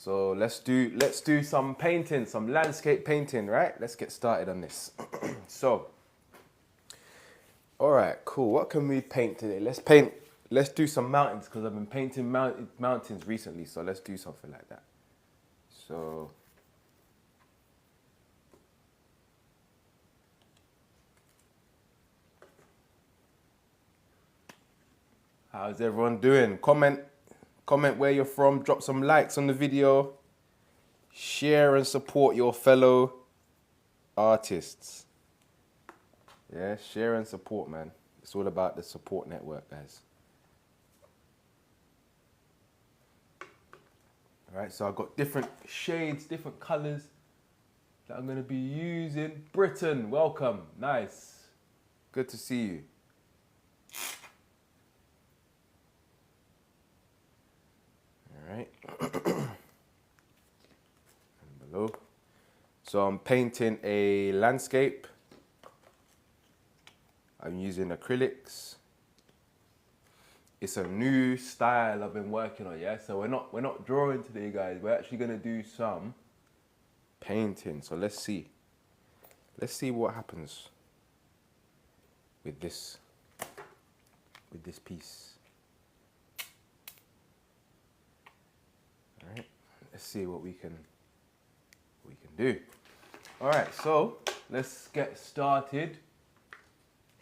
So let's do some painting, some landscape painting, right? Let's get started on this. So, all right, cool. What can we paint today? Let's do some mountains because I've been painting mountains recently. So let's do something like that. So, how's everyone doing? Comment where you're from. Drop some likes on the video. Share and support your fellow artists. Yeah, share and support, man. It's all about the support network, guys. All right, so I've got different shades, different colors that I'm going to be using. Britain, welcome. Nice. Good to see you. All right. And below. So I'm painting a landscape. I'm using acrylics. It's a new style I've been working on, yeah? So we're not drawing today, guys. We're actually gonna do some painting. So let's see. Let's see what happens with this piece. All right, let's see what we can do. All right, so let's get started.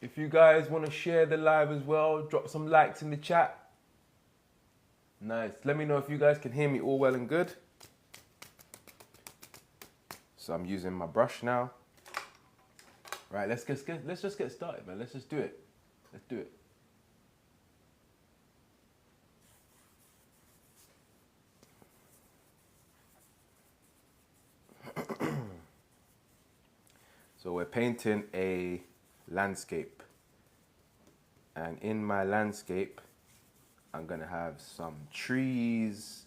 If you guys want to share the live as well, drop some likes in the chat. Nice. Let me know if you guys can hear me all well and good. So I'm using my brush now. Right, let's just get started, man. Let's just do it. Let's do it. So we're painting a landscape. And in my landscape, I'm gonna have some trees,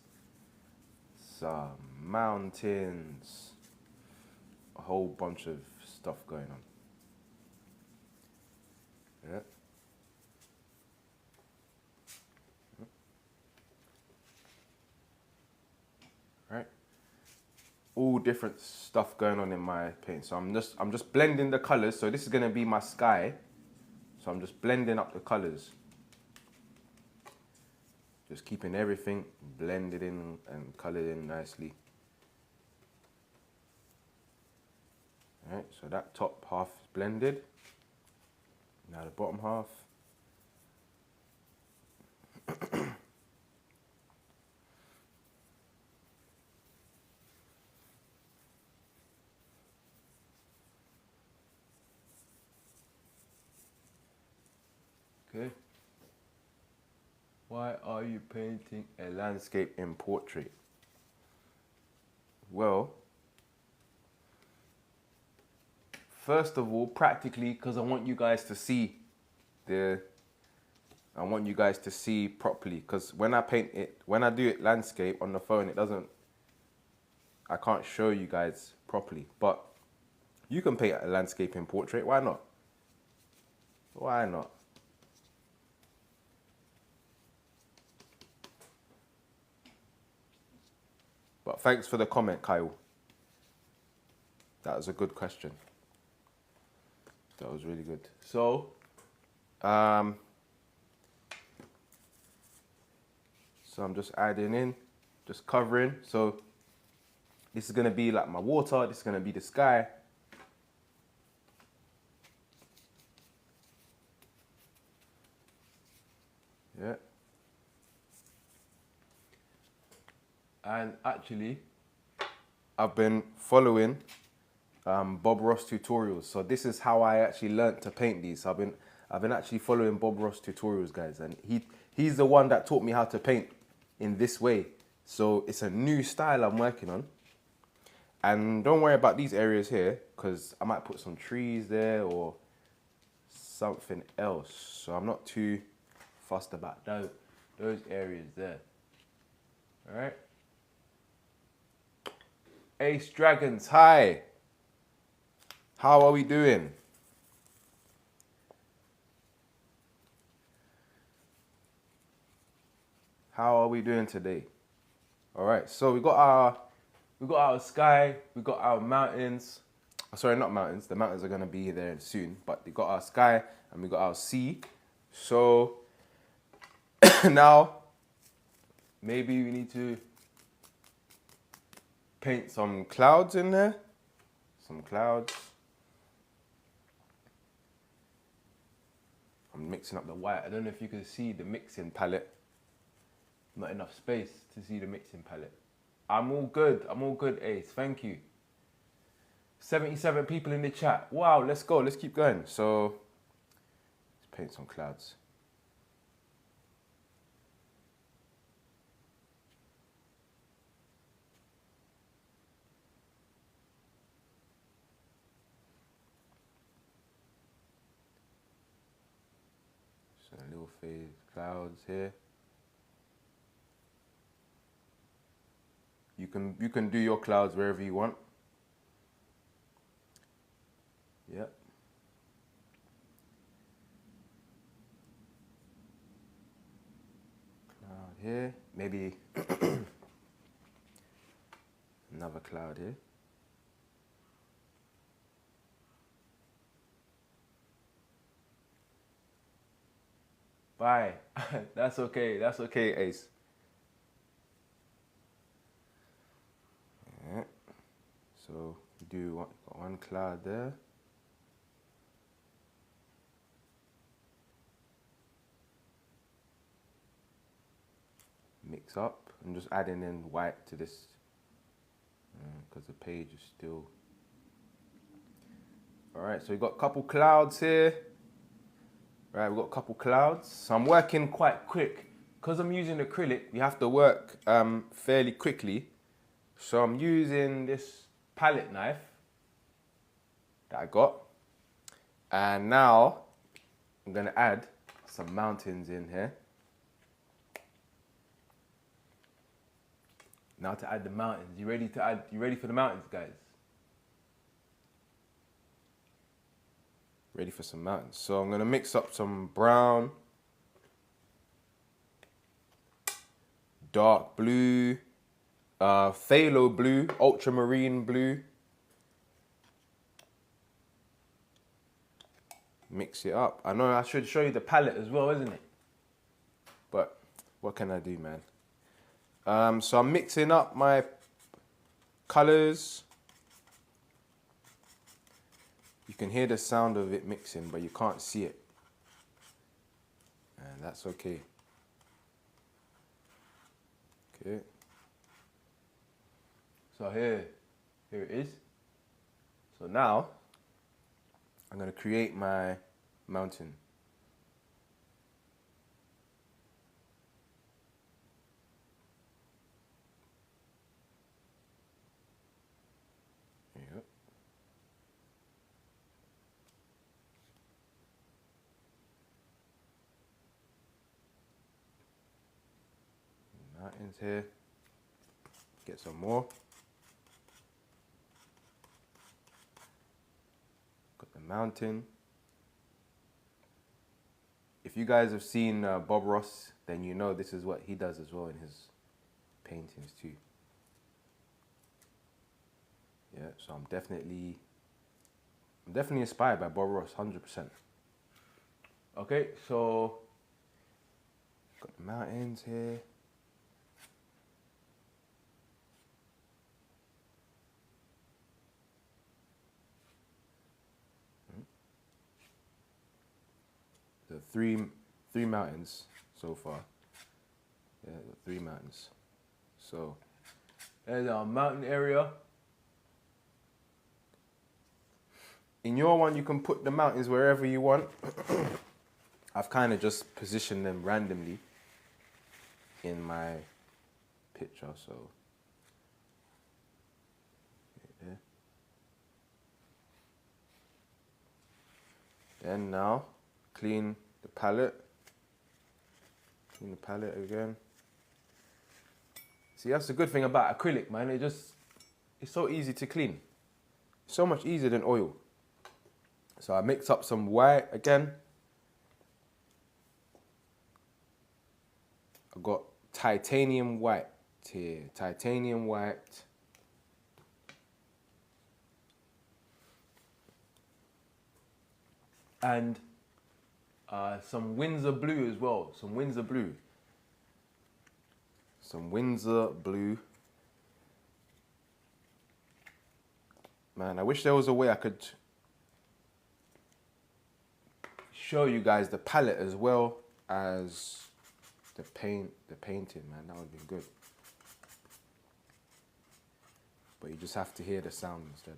some mountains, a whole bunch of stuff going on. Yeah. Right. All different stuff going on in my paint. So I'm just blending the colors. So this is gonna be my sky. So I'm just blending up the colors. Just keeping everything blended in and colored in nicely. All right, so that top half is blended. Now the bottom half. Okay. Why are you painting a landscape in portrait? Well, first of all, practically, because I want you guys to see properly. Because when I paint it, when I do it landscape on the phone, I can't show you guys properly. But you can paint a landscape in portrait. Why not? Why not? But thanks for the comment, Kyle. That was a good question. That was really good. So, I'm just adding in, just covering. So this is gonna be like my water. This is gonna be the sky. Yeah. And actually, I've been following Bob Ross tutorials. So this is how I actually learned to paint these. I've been actually following Bob Ross tutorials, guys, and he's the one that taught me how to paint in this way. So it's a new style I'm working on. And don't worry about these areas here, because I might put some trees there or something else. So I'm not too fussed about those areas there. All right. Ace Dragons, hi. How are we doing? How are we doing today? All right, so we got our sky, we got our mountains. Sorry, not mountains. The mountains are gonna be there soon, but we got our sky and we got our sea. So now maybe we need to paint some clouds in there. Some clouds. I'm mixing up the white. I don't know if you can see the mixing palette. Not enough space to see the mixing palette. I'm all good, Ace. Thank you. 77 people in the chat. Wow, let's go. Let's keep going. So, let's paint some clouds. So, little phase clouds here. You can do your clouds wherever you want. Yep. Cloud here. Maybe another cloud here. Bye. That's okay. That's okay, Ace. Yeah. So we do one cloud there. Mix up. I'm just adding in white to this because the page is still. All right, so we've got a couple clouds here. Right, we've got a couple clouds. So I'm working quite quick. Because I'm using acrylic, you have to work fairly quickly. So I'm using this palette knife that I got. And now I'm gonna add some mountains in here. Now to add the mountains. You ready for the mountains, guys? Ready for some mountains. So I'm gonna mix up some brown, dark blue, phthalo blue, ultramarine blue. Mix it up. I know I should show you the palette as well, isn't it? But what can I do, man? So I'm mixing up my colors. You can hear the sound of it mixing, but you can't see it. And that's okay. Okay. So here it is. So now I'm gonna create my mountain. Yep. Mountains here. Get some more. Got the mountain. If you guys have seen Bob Ross, then you know this is what he does as well in his paintings too. Yeah, so I'm definitely inspired by Bob Ross, 100%. Okay, so got the mountains here. The three mountains so far. Yeah, the 3 mountains. So there's our mountain area. In your one, you can put the mountains wherever you want. I've kind of just positioned them randomly in my picture, so yeah. Then now, clean the palette. Clean the palette again. See, that's the good thing about acrylic, man. It's so easy to clean. So much easier than oil. So I mixed up some white again. I got titanium white. titanium white. And some Windsor blue as well. Some Windsor blue. Some Windsor blue. Man, I wish there was a way I could show you guys the palette as well as the painting, man. That would be good. But you just have to hear the sound instead.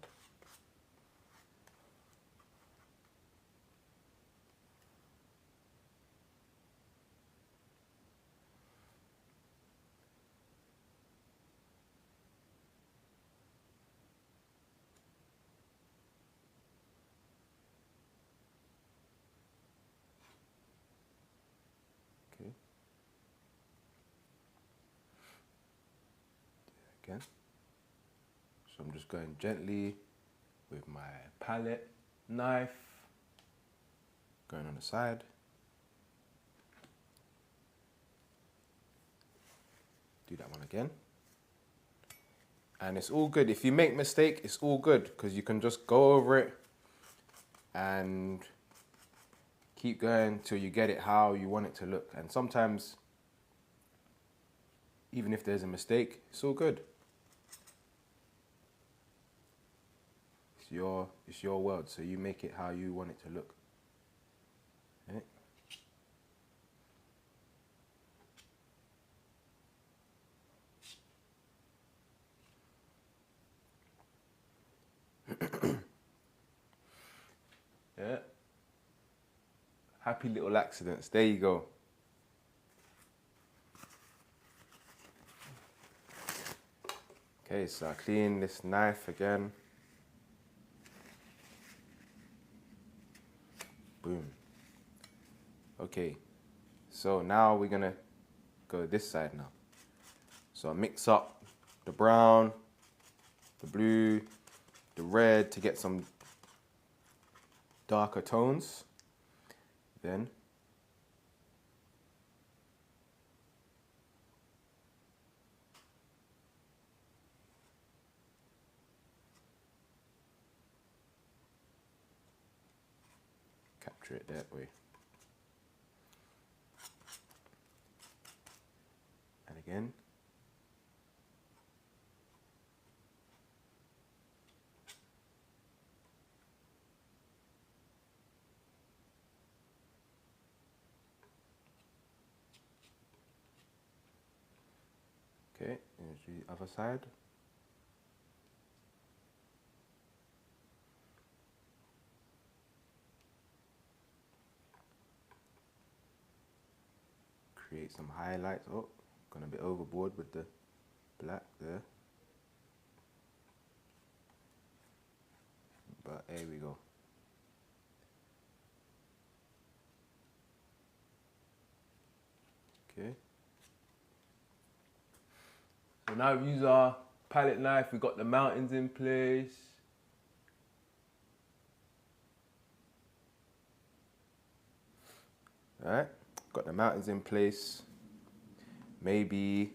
Okay. Again. So I'm just going gently with my palette knife, going on the side. Do that one again. And it's all good. If you make mistake, it's all good because you can just go over it and keep going till you get it how you want it to look. And sometimes, even if there's a mistake, it's all good. It's your world, so you make it how you want it to look. Okay? Yeah. Happy little accidents. There you go. Okay, so I clean this knife again. Boom. Okay, so now we're gonna go this side now. So I mix up the brown, the blue, the red to get some darker tones. Then capture it that way. And again. Okay, and the other side. Create some highlights. Oh, gone a bit overboard with the black there. But here we go. Okay. So now we use our palette knife, we got the mountains in place. Alright, got the mountains in place. Maybe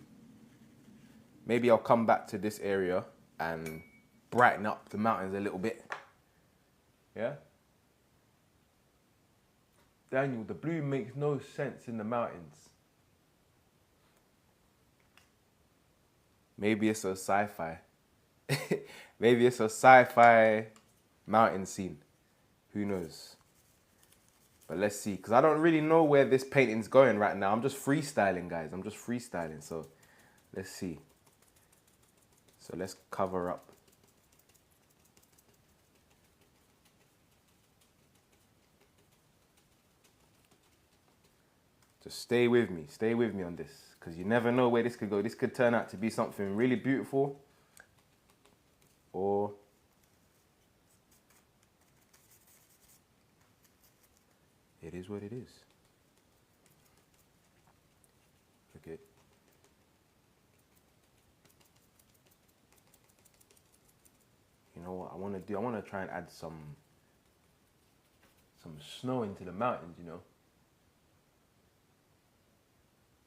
I'll come back to this area and brighten up the mountains a little bit. Yeah? Daniel, the blue makes no sense in the mountains. Maybe it's a sci-fi. Maybe it's a sci-fi mountain scene. Who knows? But let's see, because I don't really know where this painting's going right now. I'm just freestyling, guys. I'm just freestyling, so let's see. So let's cover up. Just stay with me on this, because you never know where this could go. This could turn out to be something really beautiful, or it is what it is. Okay. You know what I want to do? I want to try and add some snow into the mountains, you know.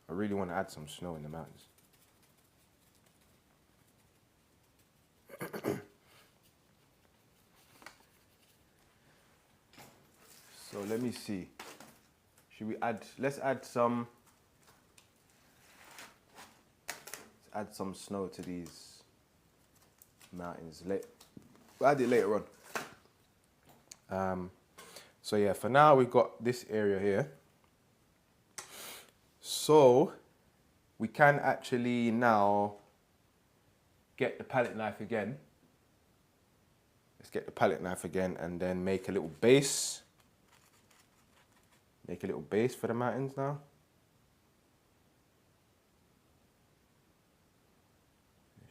I really want to add some snow in the mountains. So let me see. Should we add, let's add some snow to these mountains. We'll add it later on. So yeah, for now we've got this area here. So we can actually now get the palette knife again. Let's get the palette knife again and then make a little base. Make a little base for the mountains now.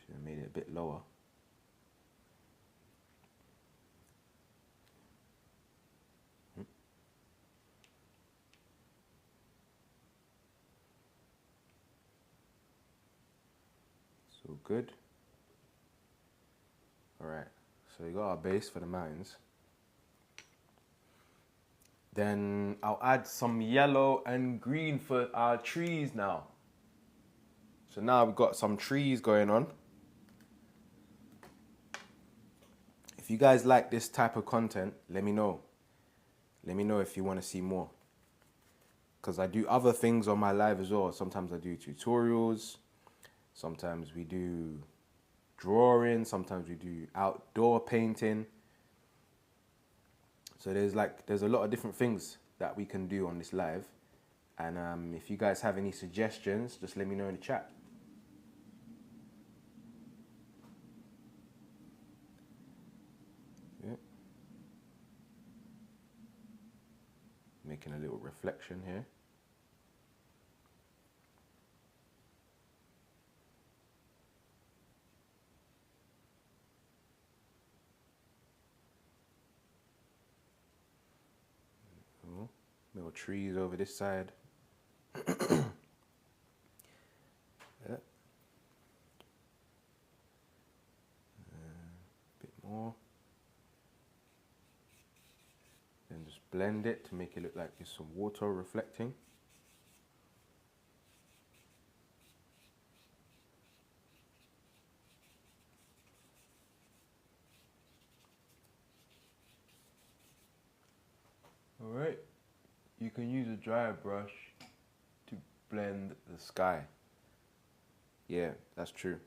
Should have made it a bit lower. So good. All right, so we got our base for the mountains. Then I'll add some yellow and green for our trees now. So now we've got some trees going on. If you guys like this type of content, let me know. Let me know if you want to see more. Because I do other things on my live as well. Sometimes I do tutorials. Sometimes we do drawing. Sometimes we do outdoor painting. So there's a lot of different things that we can do on this live. And if you guys have any suggestions, just let me know in the chat. Yeah. Making a little reflection here. Little trees over this side. Yeah. Bit more. Then just blend it to make it look like there's some water reflecting. All right. You can use a dry brush to blend the sky. Yeah, that's true.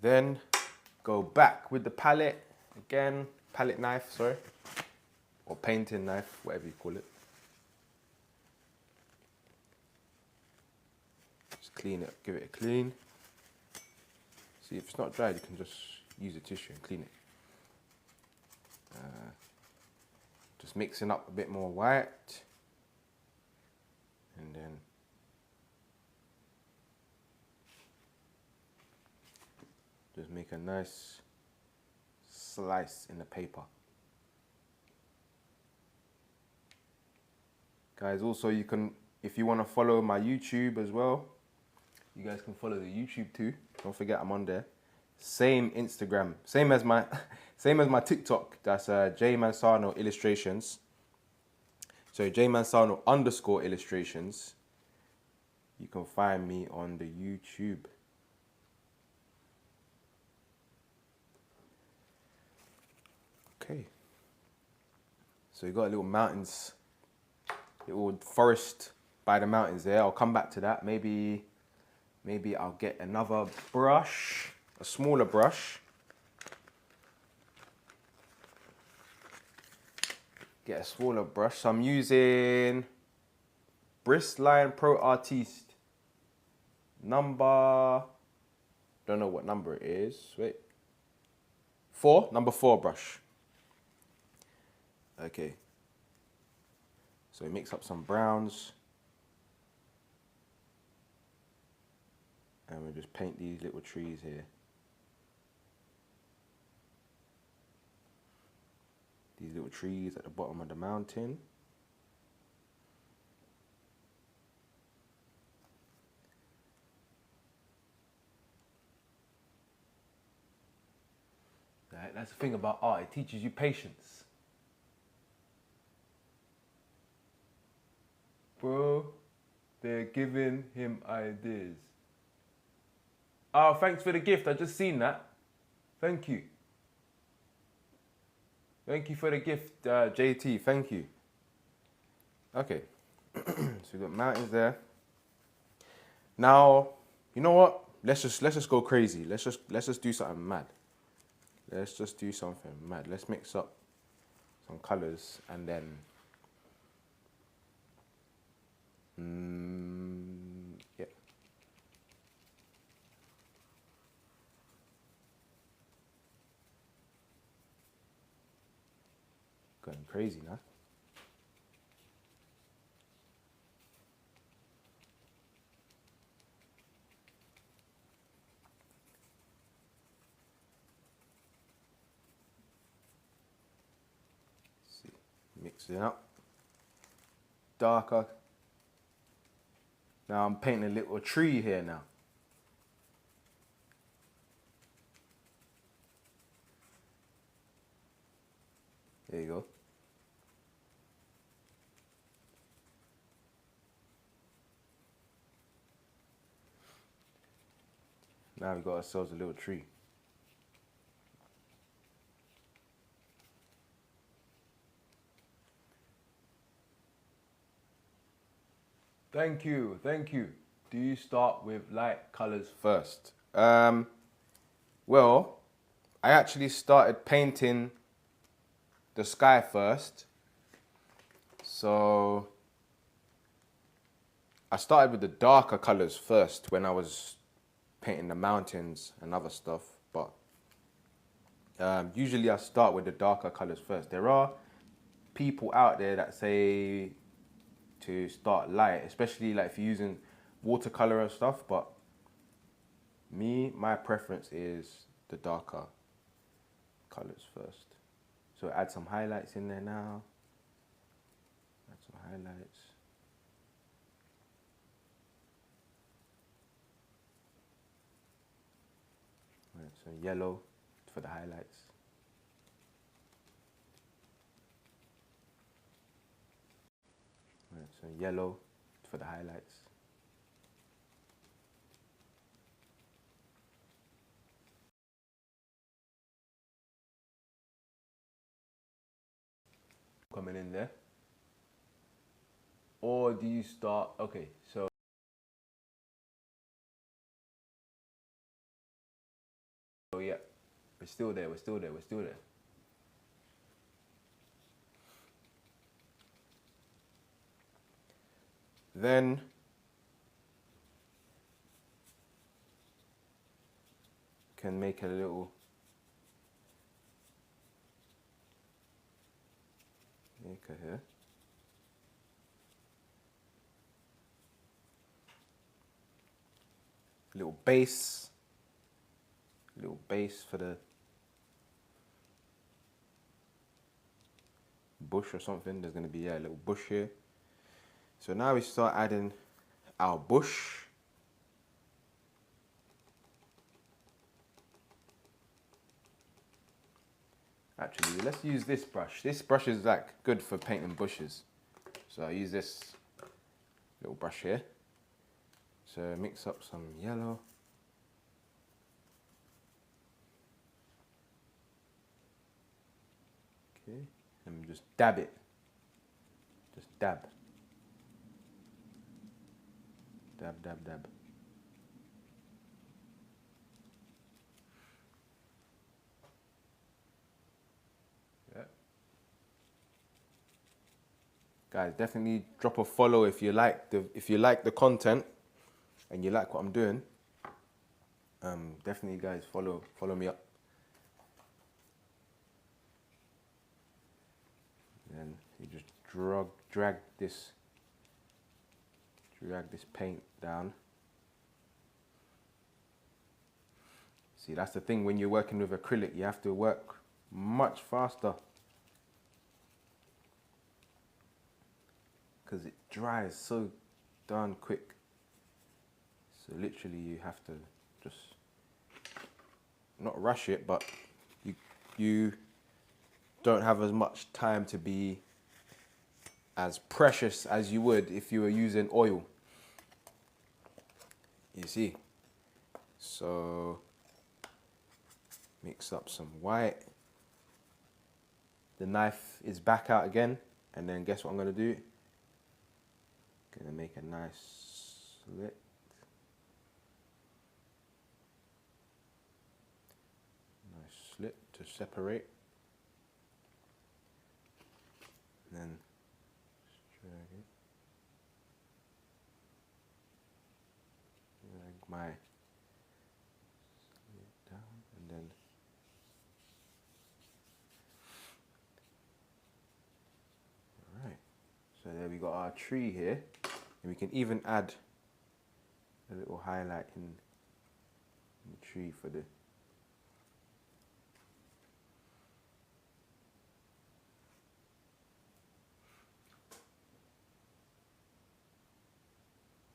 Then go back with the palette again, palette knife, sorry, or painting knife, whatever you call it. Just clean it, give it a clean. See, if it's not dried, you can just use a tissue and clean it. Just mixing up a bit more white. And then just make a nice slice in the paper. Guys, also you can, if you want to follow my YouTube as well, you guys can follow the YouTube too. Don't forget I'm on there. Same Instagram, same as my TikTok. That's J Mansano Illustrations. So J Mansano _illustrations. You can find me on the YouTube. Okay. So you got little mountains, little forest by the mountains there. I'll come back to that. Maybe I'll get another brush, a smaller brush. Get a smaller brush. So I'm using Bristline Pro Artiste. Number, don't know what number it is. Wait. 4, number 4 brush. Okay. So we mix up some browns. And we'll just paint these little trees here. These little trees at the bottom of the mountain. Right, that's the thing about art, it teaches you patience. Bro, they're giving him ideas. Oh, thanks for the gift. I just seen that. Thank you. Thank you for the gift, JT. Thank you. Okay. So we've got mountains there. Now, you know what? Let's just go crazy. Let's just do something mad. Let's just do something mad. Let's mix up some colors and then yeah. Going crazy now. See, mixing up. Darker. Now I'm painting a little tree here now. There you go. Now we've got ourselves a little tree. Thank you, thank you. Do you start with light colors first? Well, I actually started painting the sky first. So I started with the darker colors first when I was painting the mountains and other stuff. But usually I start with the darker colors first. There are people out there that say to start light, especially like if you're using watercolor and stuff, but my preference is the darker colors first. So add some highlights in there now. Add some highlights. Add some yellow for the highlights. Add some yellow for the highlights. Coming in there. Or do you start, okay, so yeah, we're still there. Then can make a little maker here. Little base for the bush or something. There's gonna be a little bush here. So now we start adding our bush. Actually, let's use this brush. This brush is like good for painting bushes. So I use this little brush here. So mix up some yellow. Okay, and just dab it. Just dab. Dab, dab, dab. Yeah. Guys, definitely drop a follow if you like the content and you like what I'm doing. Definitely, guys, follow me up. And you just drag this paint down. See, that's the thing when you're working with acrylic, you have to work much faster because it dries so darn quick. So literally you have to just not rush it, but you don't have as much time to be as precious as you would if you were using oil. You see? So mix up some white. The knife is back out again, and then guess what I'm gonna do? Gonna make a nice slit. Nice slit to separate. And then drag it. Drag my slit down, and then alright. So there we got our tree here. And we can even add a little highlight in the tree for the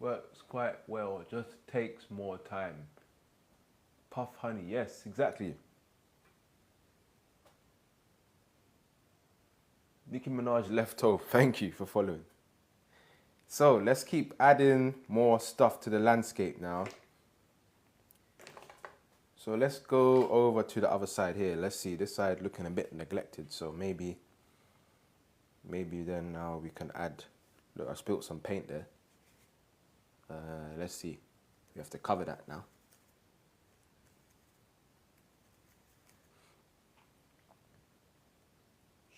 works quite well, it just takes more time. Puff honey, yes, exactly. Nicki Minaj left toe, thank you for following. So let's keep adding more stuff to the landscape now. So let's go over to the other side here. Let's see, this side looking a bit neglected, so maybe then now we can add, look, I spilled some paint there. Let's see, we have to cover that now.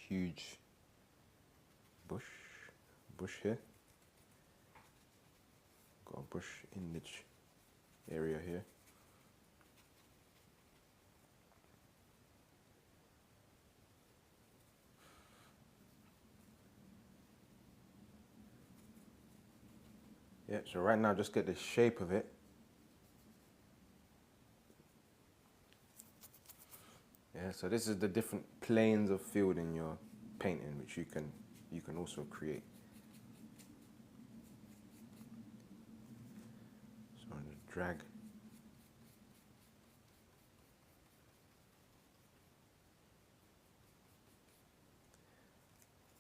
Huge bush here. Got a bush in the area here. Yeah, so right now just get the shape of it. Yeah, so this is the different planes of field in your painting, which you can also create. So I'm going to drag.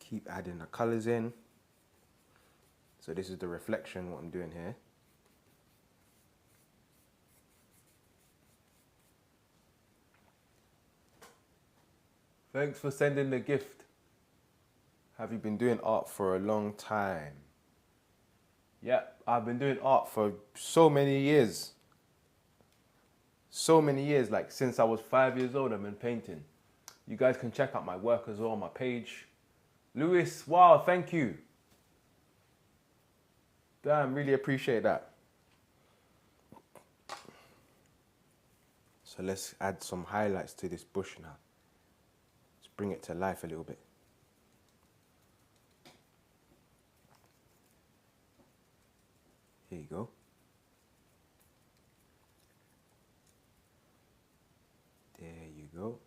Keep adding the colors in. So this is the reflection, what I'm doing here. Thanks for sending the gift. Have you been doing art for a long time? Yeah, I've been doing art for so many years. So many years, like since I was 5 years old, I've been painting. You guys can check out my work as well on my page. Lewis, wow, thank you. Damn, really appreciate that. So let's add some highlights to this bush now. Let's bring it to life a little bit. Here you go. There you go.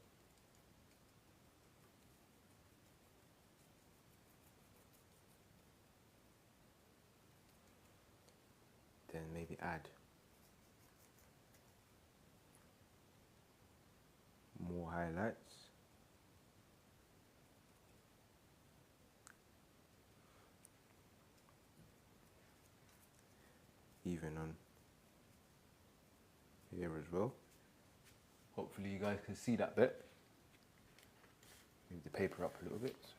Then maybe add more highlights. Even on here as well. Hopefully you guys can see that bit. Move the paper up a little bit. So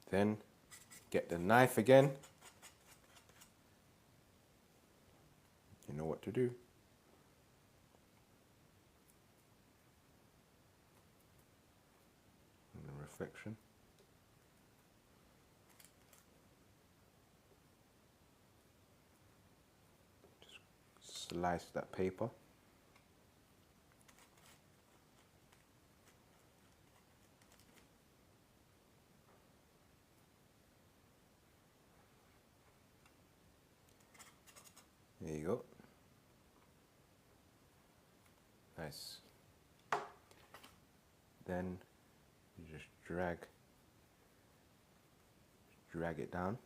then get the knife again. You know what to do. And the reflection. Just slice that paper. There you go. Nice. Then you just drag it down.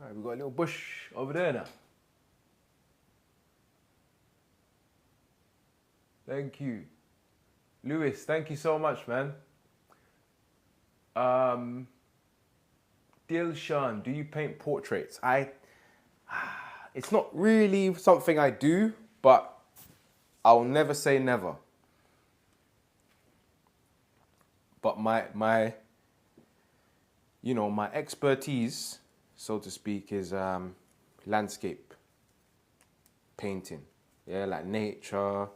All right, we've got a little bush over there now. Thank you. Lewis, thank you so much, man. Dilshan, do you paint portraits? It's not really something I do, but I'll never say never. But my expertise, so to speak, is landscape painting. Yeah, like nature,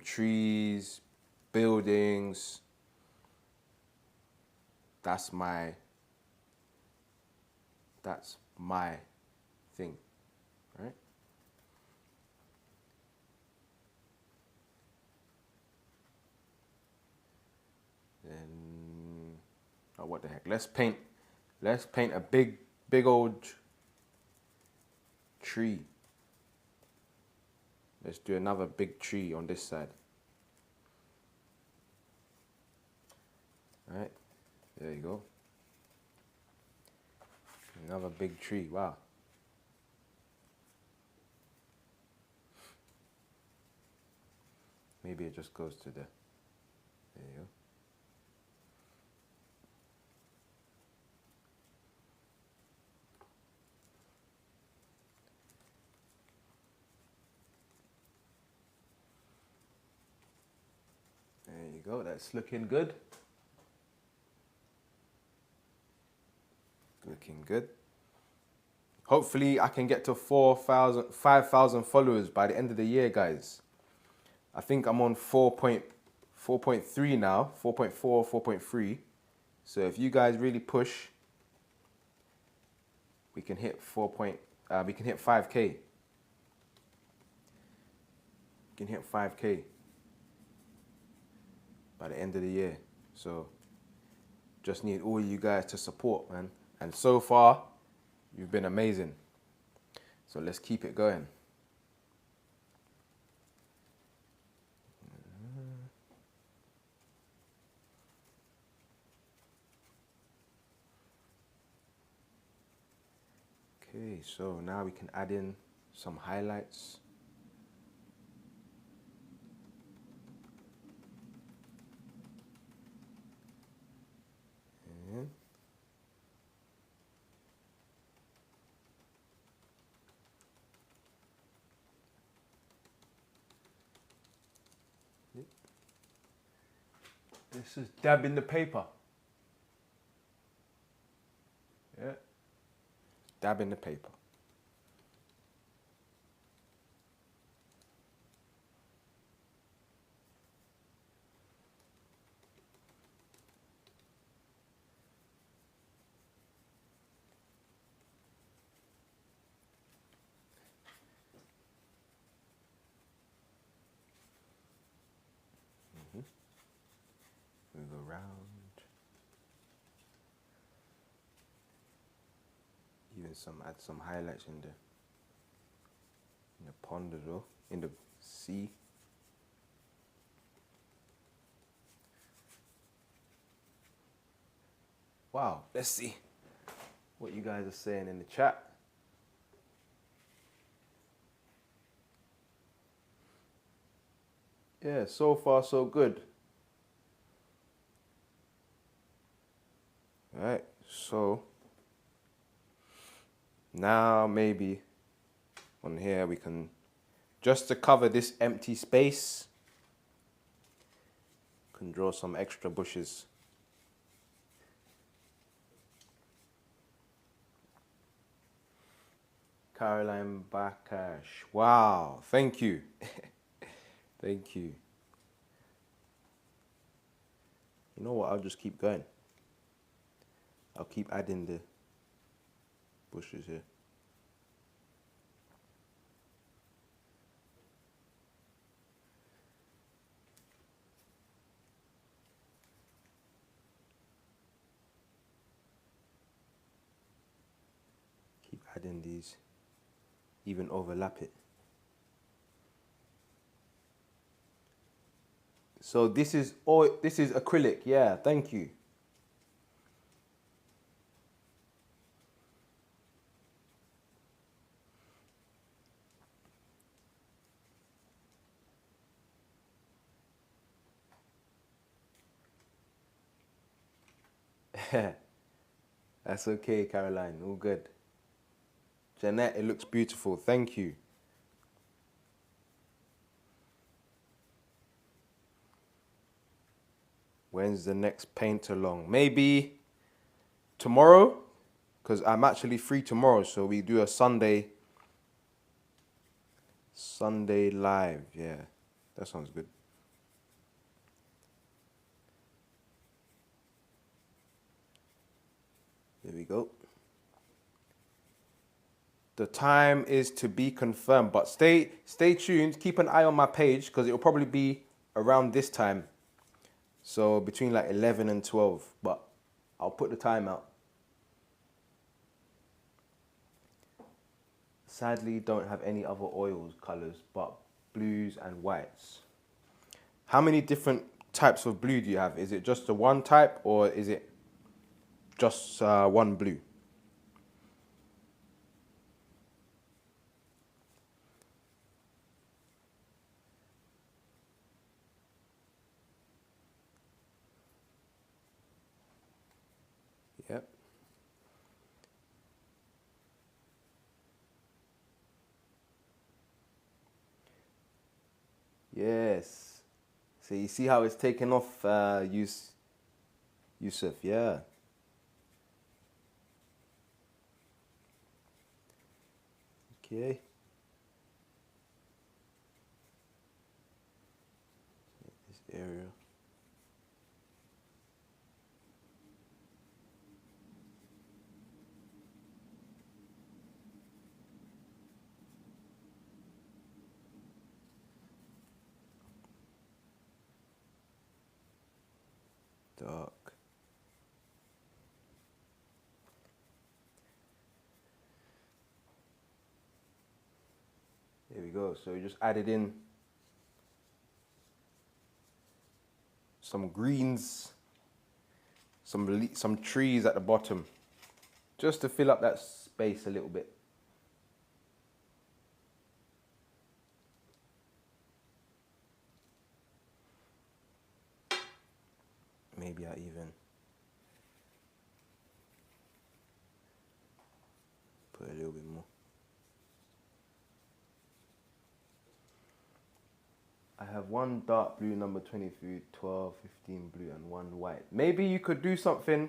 trees, buildings. That's my thing, right? Then, oh, what the heck? Let's paint a big old tree. Let's do another big tree on this side. All right, there you go. Another big tree, wow. Maybe it just goes to there you go. There you go, that's looking good. Looking good. Hopefully I can get to 5,000 followers by the end of the year, guys. I think I'm on 4.3 now, 4.4, 4.3. So if you guys really push, we can hit 5K. We can hit 5K by the end of the year. So just need all you guys to support, man. And so far, you've been amazing. So let's keep it going. Okay, so now we can add in some highlights. And this is dabbing the paper. Yeah. Dab in the paper. Move around. Even add some highlights in the pond as well, in the sea. Wow, let's see what you guys are saying in the chat. Yeah, so far so good. All right, so now maybe on here we can, just to cover this empty space, can draw some extra bushes. Caroline Bakash. Wow, thank you. Thank you. You know what, I'll just keep going. I'll keep adding the bushes here. Keep adding these, even overlap it. So this is acrylic, yeah, thank you. That's okay, Caroline. All good. Jeanette, it looks beautiful. Thank you. When's the next paint along? Maybe tomorrow, because I'm actually free tomorrow. So we do a Sunday live. Yeah, that sounds good. There we go. The time is to be confirmed, but stay tuned. Keep an eye on my page because it will probably be around this time. So between like 11 and 12, but I'll put the time out. Sadly, don't have any other oils colors but blues and whites. How many different types of blue do you have? Is it just the one type or is it just one blue? Yep. Yes. So you see how it's taken off, Yusuf? Yeah. Okay. This area. Dark. There we go. So we just added in some greens, some trees at the bottom, just to fill up that space a little bit. Maybe I even put a little bit more. I have one dark blue, number 23, 12, 15 blue, and one white. Maybe you could do something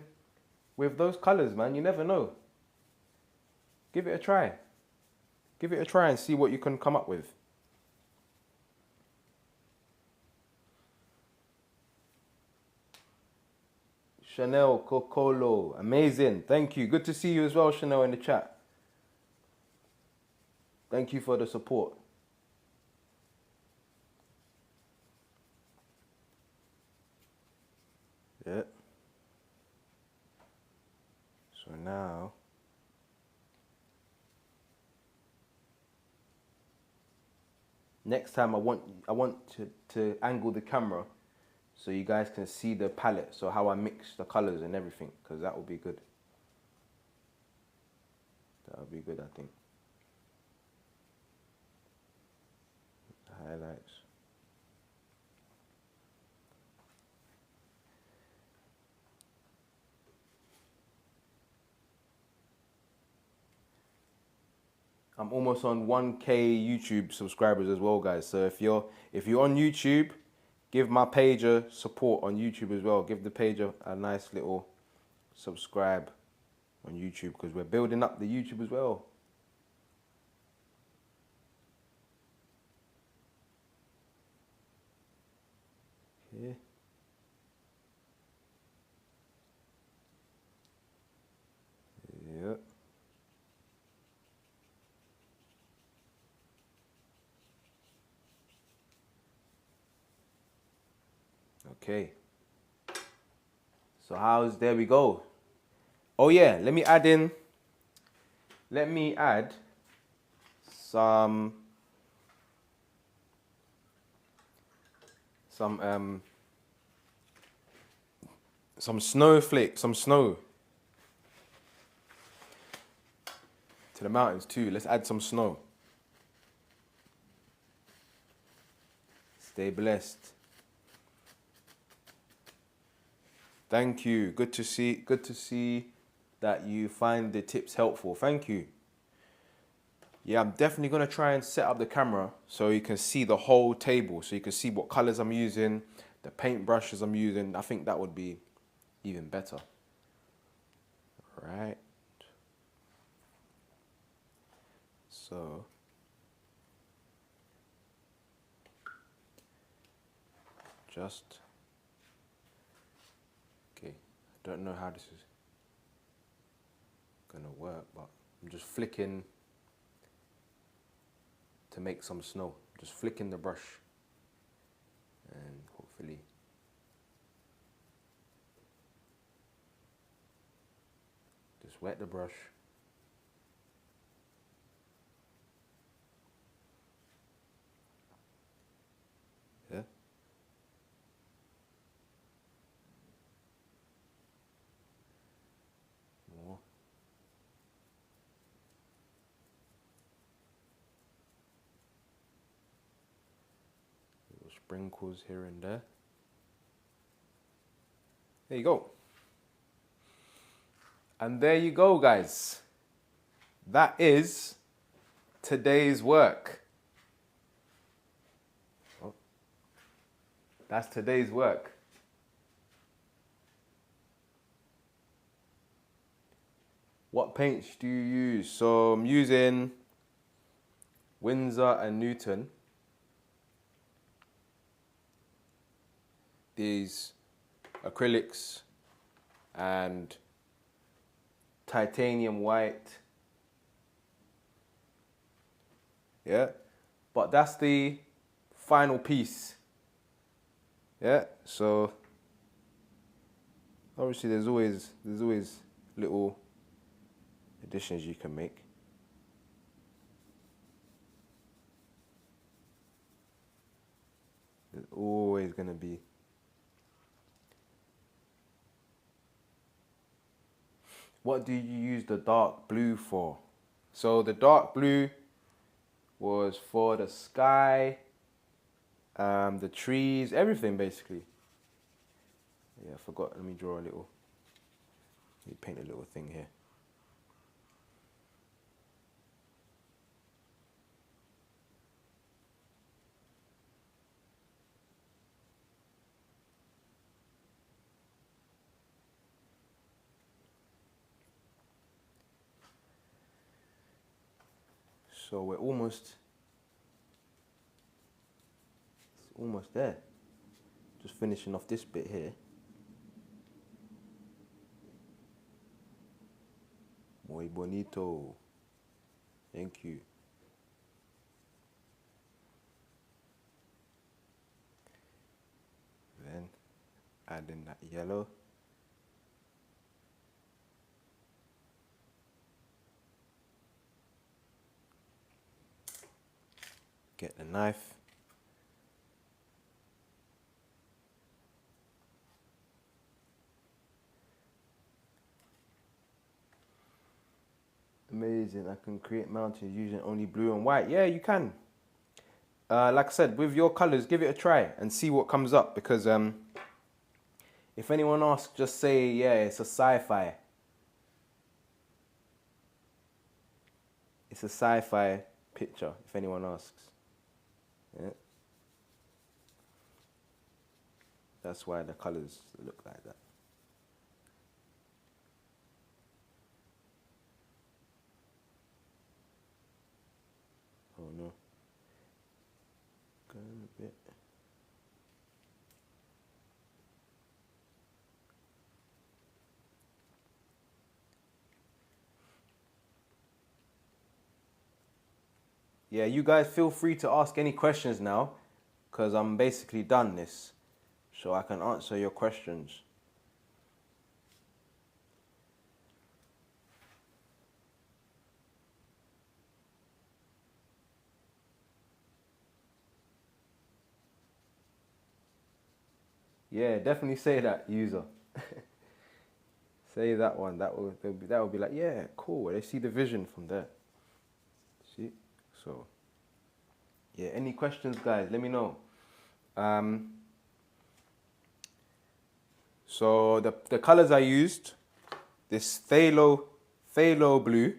with those colors, man. You never know. Give it a try. Give it a try and see what you can come up with. Chanel Cocolo, amazing. Thank you. Good to see you as well, Chanel, in the chat. Thank you for the support. Yeah. So now, next time I want to angle the camera so you guys can see the palette, so how I mix the colors and everything, because that will be good. That would be good, I think. Highlights. I'm almost on 1K YouTube subscribers as well, guys. So if you're on YouTube, give my page a support on YouTube as well. Give the page a nice little subscribe on YouTube because we're building up the YouTube as well. Okay. Yep. Okay. So there we go. Oh yeah, let me add some snowflake, some snow to the mountains too. Let's add some snow. Stay blessed. Thank you. Good to see. Good to see that you find the tips helpful. Thank you. Yeah, I'm definitely gonna try and set up the camera so you can see the whole table, so you can see what colors I'm using, the paint brushes I'm using. I think that would be even better. Right. So just okay. I don't know how this is gonna work, but I'm just flicking to make some snow. Just flicking the brush and hopefully just wet the brush. Yeah. More. Little sprinkles here and there. There you go. And there you go, guys. That is today's work. Oh, that's today's work. What paints do you use? So I'm using Winsor and Newton. These acrylics and titanium white. Yeah, but that's the final piece. Yeah, so obviously there's always little additions you can make. There's always gonna be. What do you use the dark blue for? So the dark blue was for the sky, the trees, everything basically. Yeah, I forgot. Let me draw a little. Let me paint a little thing here. So we're almost there. Just finishing off this bit here. Muy bonito. Thank you. Then add in that yellow. Get the knife. Amazing. I can create mountains using only blue and white. Yeah, you can. Like I said, with your colors, give it a try and see what comes up. Because if anyone asks, just say, yeah, it's a sci-fi. It's a sci-fi picture, if anyone asks. Yeah. That's why the colors look like that. Oh no. Going a bit. Yeah, you guys feel free to ask any questions now, because I'm basically done this, so I can answer your questions. Yeah, definitely say that, user. Say that one. That will be like, yeah, cool. They see the vision from there. See? So, yeah, any questions, guys? Let me know. So the colors I used, this phthalo blue,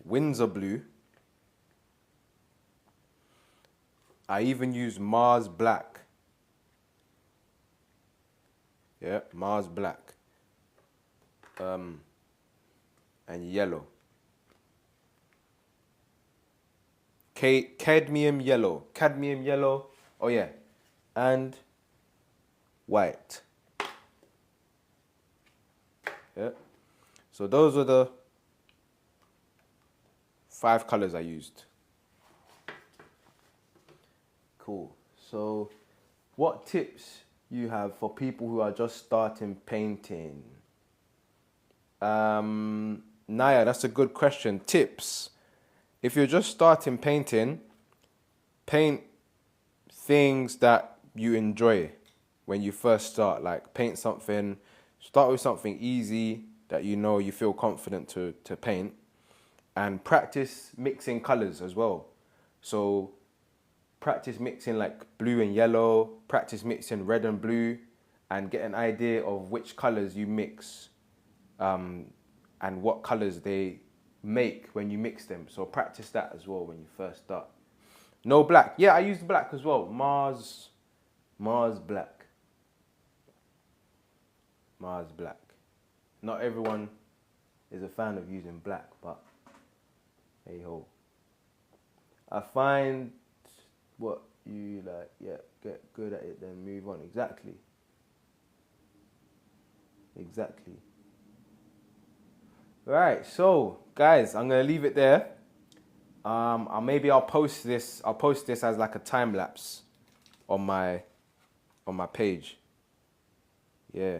Windsor blue. I even used Mars black. Yeah, Mars black. And yellow. Cadmium yellow. Oh yeah. And white. Yeah. So those are the 5 colors I used. Cool. So what tips you have for people who are just starting painting? Naya, that's a good question. Tips. If you're just starting painting, paint things that you enjoy when you first start. Like start with something easy that you know you feel confident to paint, and practice mixing colors as well. So practice mixing like blue and yellow, practice mixing red and blue, and get an idea of which colors you mix and what colors they make when you mix them. So practice that as well when you first start. No black. Yeah, I used black as well. Mars black. Mars black. Not everyone is a fan of using black, but hey ho. I find what you like, yeah, get good at it, then move on. Exactly. Right, so guys, I'm gonna leave it there. Maybe I'll post this as like a time lapse on my page. Yeah.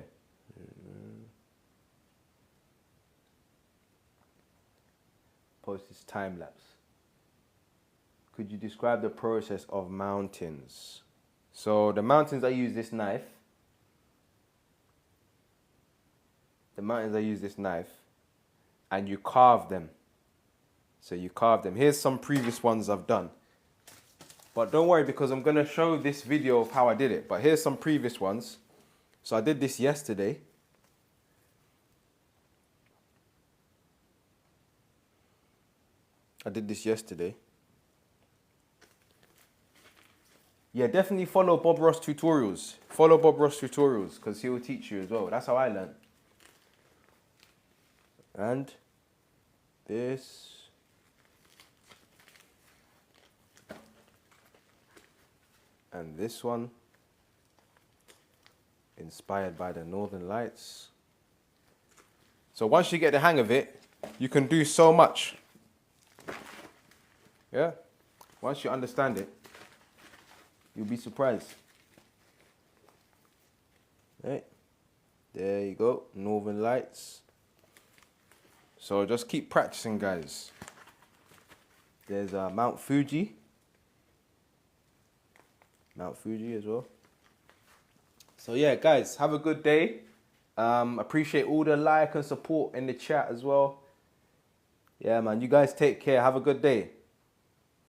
Post this time lapse. Could you describe the process of mountains? So the mountains, I use this knife. And you carve them. So you carve them. Here's some previous ones I've done. But don't worry, because I'm going to show this video of how I did it. But here's some previous ones. So I did this yesterday. Yeah, definitely follow Bob Ross tutorials. Because he will teach you as well. That's how I learned. And this. And this one. Inspired by the Northern Lights. So once you get the hang of it, you can do so much. Yeah? Once you understand it, you'll be surprised. Right? There you go. Northern Lights. So just keep practicing, guys. There's Mount Fuji. As well. So yeah, guys, have a good day. Appreciate all the like and support in the chat as well. Yeah, man, you guys take care. Have a good day.